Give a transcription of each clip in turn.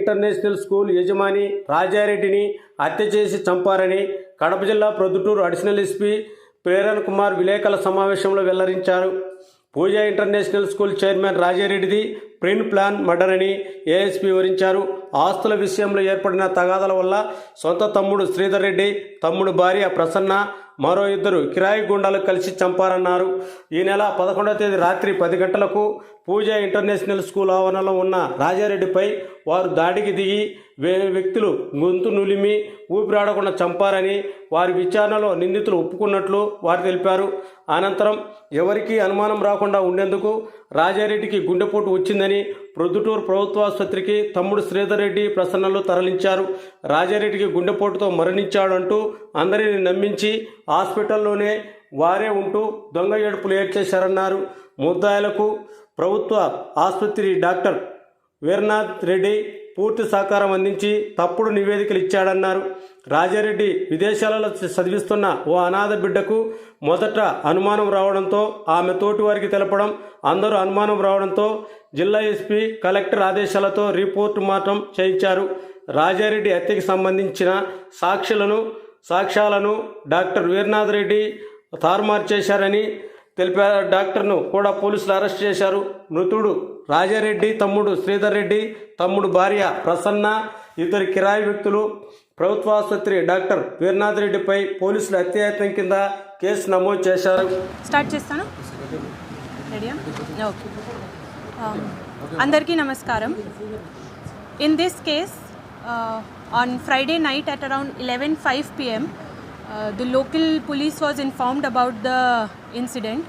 International school యజమాని రాజారెడ్డిని హత్య చేసి చంపారని కడప జిల్లా ప్రొద్దుటూరు అడిషనల్ ఎస్పీ ప్రేరణ కుమార్ విలేకరుల సమావేశంలో వెల్లడించారు. పూజా ఇంటర్నేషనల్ స్కూల్ చైర్మన్ రాజారెడ్డిది ప్రిన్ ప్లాన్ మర్డర్ అని ఏఎస్పీ వివరించారు. ఆస్తుల విషయంలో ఏర్పడిన తగాదాల వల్ల సొంత తమ్ముడు శ్రీధర్ రెడ్డి, తమ్ముడు భార్య ప్రసన్న, మరో ఇద్దరు కిరాయి గుండాలు కలిసి చంపారన్నారు. ఈ నెల 11వ తేదీ రాత్రి 10 గంటలకు పూజా ఇంటర్నేషనల్ స్కూల్ ఆవరణలో ఉన్న రాజారెడ్డిపై వారు దాడికి దిగి వ్యక్తులు గొంతు నులిమి ఊపిరాడకుండా చంపారని వారి విచారణలో నిందితులు ఒప్పుకున్నట్లు వారు తెలిపారు. అనంతరం ఎవరికీ అనుమానం రాకుండా ఉండేందుకు రాజారెడ్డికి గుండెపోటు వచ్చిందని ప్రొద్దుటూరు ప్రభుత్వాసుపత్రికి తమ్ముడు శ్రీధర్ రెడ్డి, ప్రసన్నలు తరలించారు. రాజారెడ్డికి గుండెపోటుతో మరణించాడంటూ అందరిని నమ్మించి హాస్పిటల్లోనే వారే ఉంటూ దొంగ ఏడుపులు ఏడ్చేశారన్నారు. ముద్దాయిలకు ప్రభుత్వ ఆసుపత్రి డాక్టర్ వీరనాథ్ రెడ్డి పూర్తి సహకారం అందించి తప్పుడు నివేదికలు ఇచ్చాడన్నారు. రాజారెడ్డి విదేశాలలో చదివిస్తున్న ఓ అనాథ బిడ్డకు మొదట అనుమానం రావడంతో ఆమె తోటి వారికి తెలపడం, అందరూ అనుమానం రావడంతో జిల్లా ఎస్పీ, కలెక్టర్ ఆదేశాలతో రిపోర్టు మార్టం చేయించారు. రాజారెడ్డి హత్యకి సంబంధించిన సాక్ష్యాలను డాక్టర్ వీరనాథ్ రెడ్డి తారుమారు చేశారని తెలిపారు. డాక్టర్ను కూడా పోలీసులు అరెస్ట్ చేశారు. మృతుడు రాజారెడ్డి తమ్ముడు శ్రీధర్ రెడ్డి, తమ్ముడు భార్య ప్రసన్న, ఇద్దరు కిరాయి వ్యక్తులు ప్రభుత్వాసుపత్రి డాక్టర్ వీరనాథ్ రెడ్డిపై పోలీసులు హత్యాయత్నం కింద కేసు నమోదు చేశారు. స్టార్ట్ చేస్తాను. అందరికీ నమస్కారం. In this case on Friday night at around 11:05 p.m. The local police was informed about the incident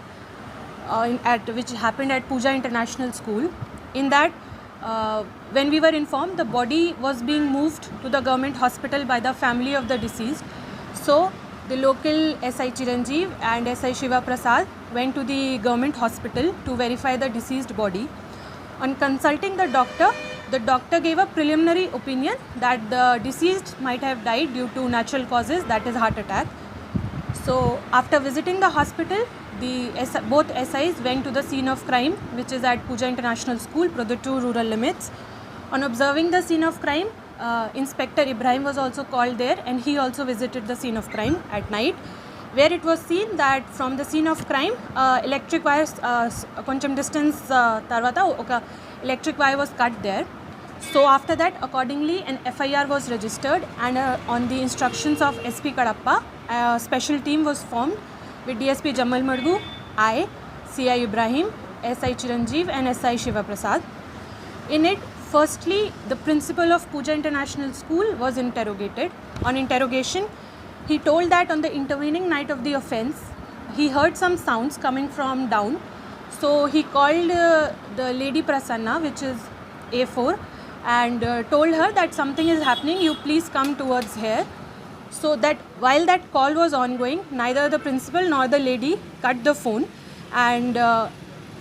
which happened at Puja International School. In that, when we were informed, the body was being moved to the government hospital by the family of the deceased. So, the local SI Chiranjeev and SI Shiva Prasad went to the government hospital to verify the deceased body. On consulting the doctor gave a preliminary opinion that the deceased might have died due to natural causes, that is heart attack. So after visiting the hospital, both SIs went to the scene of crime, which is at Puja International School, Produttur rural limits. On observing the scene of crime, Inspector Ibrahim was also called there, and he also visited the scene of crime at night, where it was seen that from the scene of crime, electric wires koncham distance tarvata oka electric wire was cut there. So after that, accordingly, an FIR was registered, and on the instructions of SP Kadapa, a special team was formed with DSP Jamal Madgu, I, CI Ibrahim, SI Chiranjeev and SI Shiva Prasad. In it, firstly, the principal of Puja International School was interrogated. On interrogation, he told that on the intervening night of the offence, he heard some sounds coming from down. So he called the lady Prasanna, which is A4, and told her that something is happening, you please come towards here. So that while that call was ongoing, neither the principal nor the lady cut the phone, and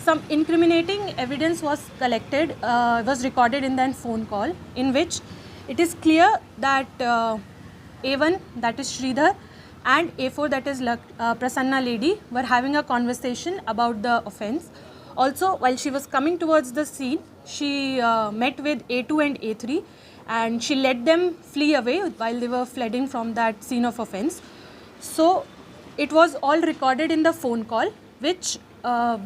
some incriminating evidence was collected, was recorded in that phone call, in which it is clear that A1, that is Sridhar, and A4, that is Prasanna lady, were having a conversation about the offence. Also, while she was coming towards the scene, she met with A2 and A3, and she let them flee away while they were fleeing from that scene of offence. So it was all recorded in the phone call, which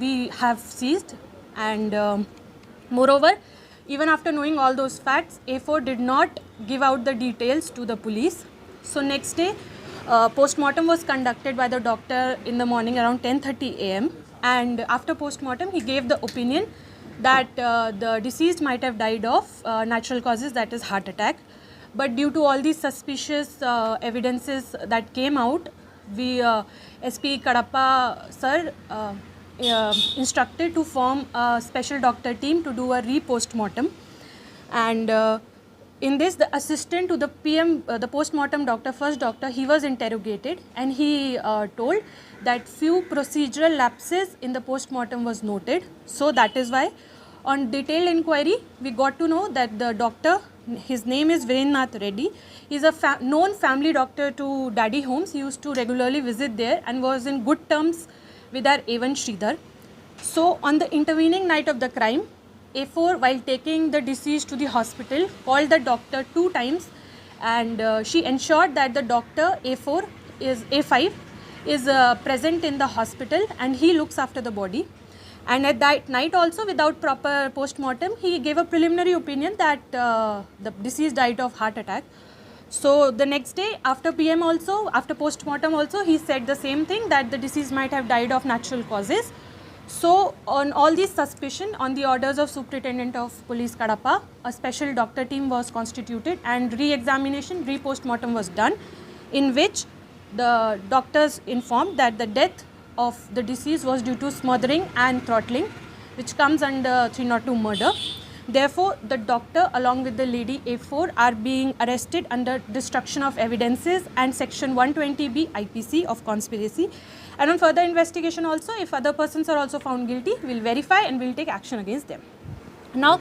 we have seized, and moreover, even after knowing all those facts, A4 did not give out the details to the police. So next day, post-mortem was conducted by the doctor in the morning around 10:30 a.m. and after post-mortem, he gave the opinion that the deceased might have died of natural causes, that is heart attack. But due to all these suspicious evidences that came out, we SP Kadapa sir instructed to form a special doctor team to do a re-post-mortem, and in this, the assistant to the PM, the post-mortem doctor, first doctor, he was interrogated, and he told that few procedural lapses in the post-mortem was noted. So that is why, on detailed inquiry, we got to know that the doctor, his name is Virendnath Reddy. He is a known family doctor to Daddy Homes. He used to regularly visit there and was in good terms with our A1 Sridhar. So on the intervening night of the crime, A4, while taking the deceased to the hospital, called the doctor 2 times, and she ensured that the doctor A5 is present in the hospital and he looks after the body. And at that night also, without proper post-mortem, he gave a preliminary opinion that the deceased died of heart attack. So the next day, after PM also, after post-mortem also, he said the same thing, that the deceased might have died of natural causes. So on all these suspicion, on the orders of Superintendent of Police Kadapa, a special doctor team was constituted and re-examination, re-post-mortem was done, in which the doctors informed that the death of the deceased was due to smothering and throttling, which comes under 302 murder. Therefore, the doctor along with the lady A4 are being arrested under destruction of evidences and section 120B IPC of conspiracy. And on further investigation also, if other persons are also found guilty, we will verify and we will take action against them. Now,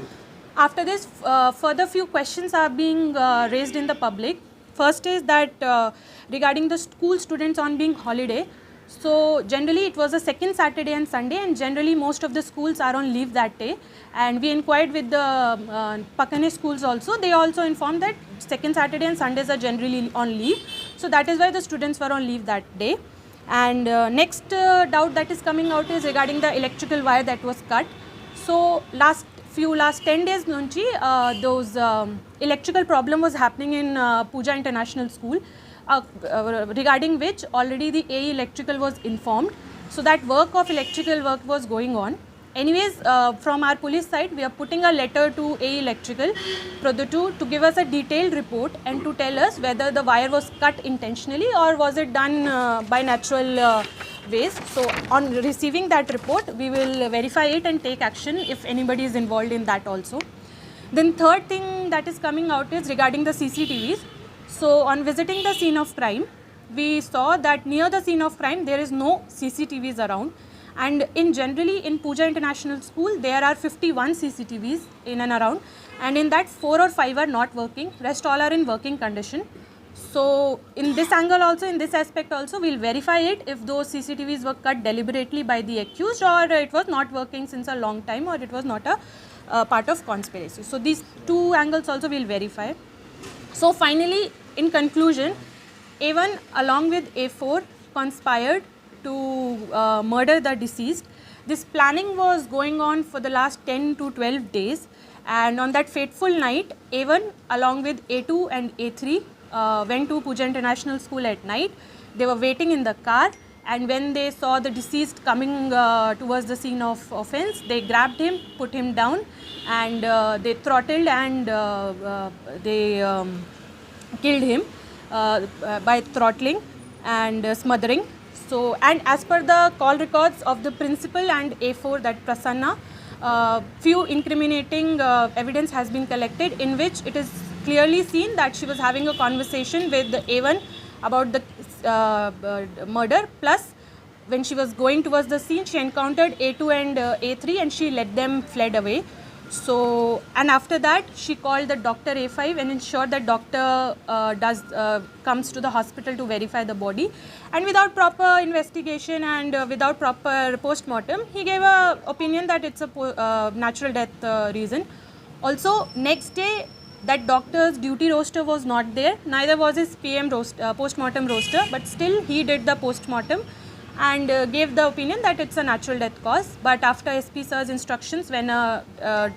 after this, further few questions are being raised in the public. First is that regarding the school students on being holiday. So generally it was a second Saturday and Sunday, and generally most of the schools are on leave that day, and we inquired with the Pakane schools also. They also informed that second Saturday and Sundays are generally on leave, so that is why the students were on leave that day. And next doubt that is coming out is regarding the electrical wire that was cut. So last 10 days nunchi those electrical problem was happening in Pooja International School, regarding which already the AE electrical was informed. So that electrical work was going on. Anyways, from our police side, we are putting a letter to AE electrical Produtu to give us a detailed report and to tell us whether the wire was cut intentionally or was it done by natural ways. So on receiving that report, we will verify it and take action if anybody is involved in that also. Then third thing that is coming out is regarding the CCTVs. So on visiting the scene of crime, we saw that near the scene of crime there is no CCTVs around, and generally in Pooja International School there are 51 CCTVs in and around, and in that 4 or 5 are not working, rest all are in working condition. So in this angle also, in this aspect also, we will verify it if those CCTVs were cut deliberately by the accused, or it was not working since a long time, or it was not a part of conspiracy. So these two angles also we will verify. So finally, in conclusion, A1 along with A4 conspired to murder the deceased. This planning was going on for the last 10 to 12 days, and on that fateful night, A1 along with A2 and A3 went to Pooja International School at night. They were waiting in the car, and when they saw the deceased coming towards the scene of offence, they grabbed him, put him down, and they throttled and they killed him by throttling and smothering. So, and as per the call records of the principal and A4, that Prasanna, few incriminating evidence has been collected, in which it is clearly seen that she was having a conversation with the A1 about the murder, plus when she was going towards the scene, she encountered A2 and A3 and she let them fled away. So, and after that she called the doctor A5 and ensured that doctor comes to the hospital to verify the body, and without proper investigation and without proper post-mortem, he gave a opinion that it's a natural death reason. Also next day, that doctor's duty roster was not there, neither was his PM roster, post-mortem roster, but still he did the post-mortem and gave the opinion that it's a natural death cause. But after SP sir's instructions, when a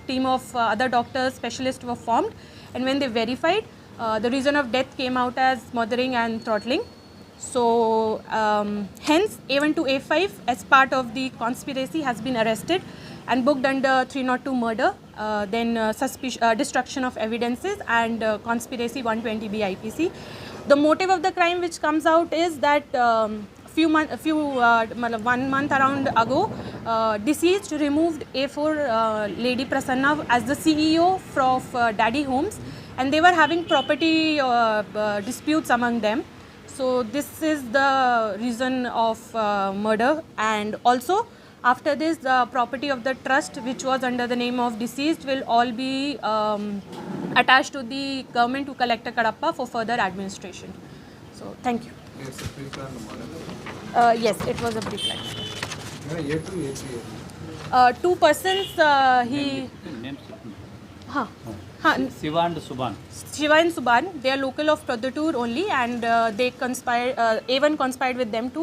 team of other doctors, specialists were formed, and when they verified, the reason of death came out as smothering and throttling. So hence A1 to A5 as part of the conspiracy has been arrested and booked under 302 murder, then destruction of evidences and conspiracy 120B IPC. The motive of the crime which comes out is that 1 month around ago, deceased removed A4 lady Prasanna as the CEO of Daddy Homes, and they were having property disputes among them. So this is the reason of murder. And also after this, the property of the trust which was under the name of deceased will all be attached to the government, to Collector Kadapa, for further administration. So thank you. Yes, a pre-planned murder. Yes, it was a pre-planned. A2, A3. Two persons, he, huh, huh, Shiva and Subhan. Shiva and Subhan, they are local of Prodhutur only, and they conspired, A1 conspired with them to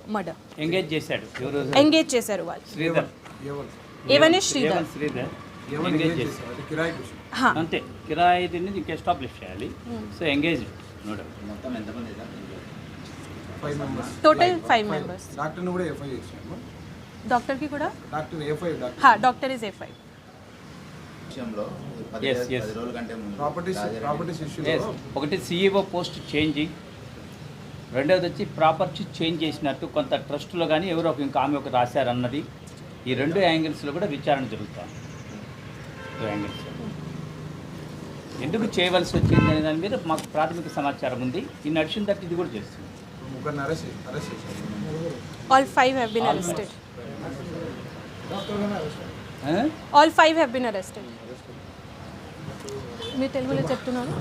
murder. Engage చేశాడు ఎవరు Engage చేశారు వాళ్ళు. Sridhar A1 is Sridhar. A1 Sridhar engage చేశాడు Huh. అంతే కిరాయి దీన్ని ఇంకా establish చేయాలి సో ఎంగేజ్ నో డౌట్ మొత్తం ఎంతమంది 5 మెంబర్స్ Total 5 members. డాక్టర్ని కూడా ఎఫ్ఐ చేసాము. Doctor ki kuda? Doctor FI doctor Ha, doctor is A5. విషయంలో Yes, yes. 10 రోజుల కంటే ముందు ప్రాపర్టీస్ ఇష్యూలో Yes. ఒకటి సిఇఓ పోస్ట్ చేంజింగ్ రెండవది వచ్చి ప్రాపర్టీ చేంజ్ చేసినట్టు కొంత ట్రస్ట్లో కానీ ఎవరో ఒక ఇంకా ఆమె ఒక రాశారన్నది ఈ రెండు యాంగిల్స్లో కూడా విచారణ జరుగుతుంది యాంగిల్స్ ఎందుకు చేయవలసి వచ్చింది అనే దాని మీద మాకు ప్రాథమిక సమాచారం ఉంది ఈ నడిచిన తట్టు ఇది కూడా చేస్తుంది ముగ్గురిని అరెస్ట్ చేశారు. All 5 have been arrested. Huh? All 5 have been arrested. మీరు తెలుగులో చెప్తున్నాను.